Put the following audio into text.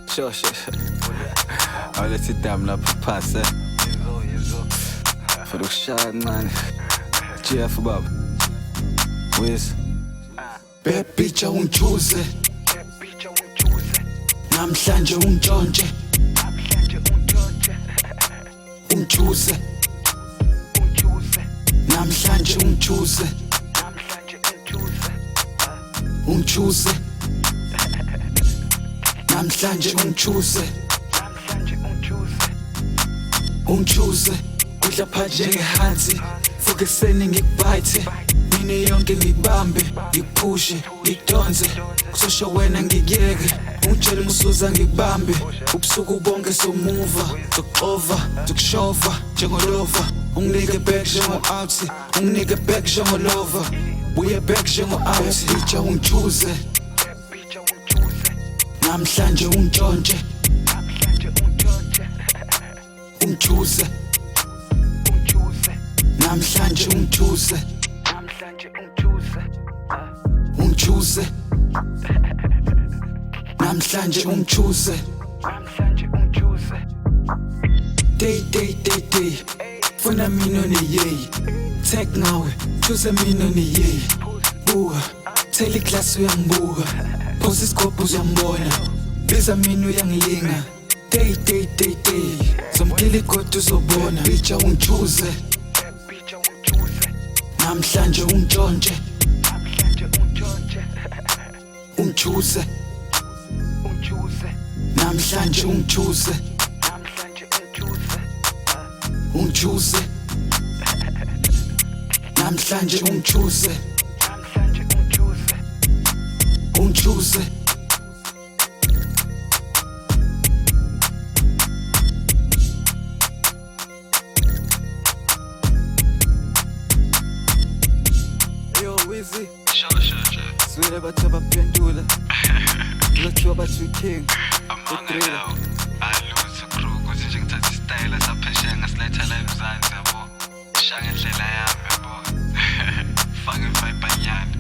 Sure. Awulethe idam lapho phase for ukushaya man. GF baba Wiz Bad bitch ungithuze namhlanje ungitshontshe ungithuze namhlanje ungithuze ungithuze namhlanje ungithuze ungithuze kudla phaje ngehansi fokeseni ngikubhayithe mina yonke ngibambe ngikuphushe ngidonse kusosho wena ngikuyeke ungitshela umusuza ngikubambe ubusuku bonke somuva zokuxova zokushova njengolova unginike back njengo-out unginike back njengolova buye back njengo-out bitcha ungithuze namhlanje ungitshontshe ungithuze namhlanje ungithuze ungithuze namhlanje ungithuze day funa mina neyeyi tek ngawe thuze mina neyeyi buka thela iglasi uyangibuka phosa isigobho uzangibona biza mina uyangilinga day zomgila igodi uzobona bitcha ungithuze namhlanje ungitshontshe ungithuze namhlanje ungithuze ungithuze namhlanje ungithuze ungithuze Yo Wizzy Sure. swile bathu abaphendula kuthiwa bathi king Amanga lawo alutho crew kuthi nje ngithatha isitayela saphesheya ngasiletha la eMzansi yabo. Shaya indlela yami yabo. Faka vibe anyana.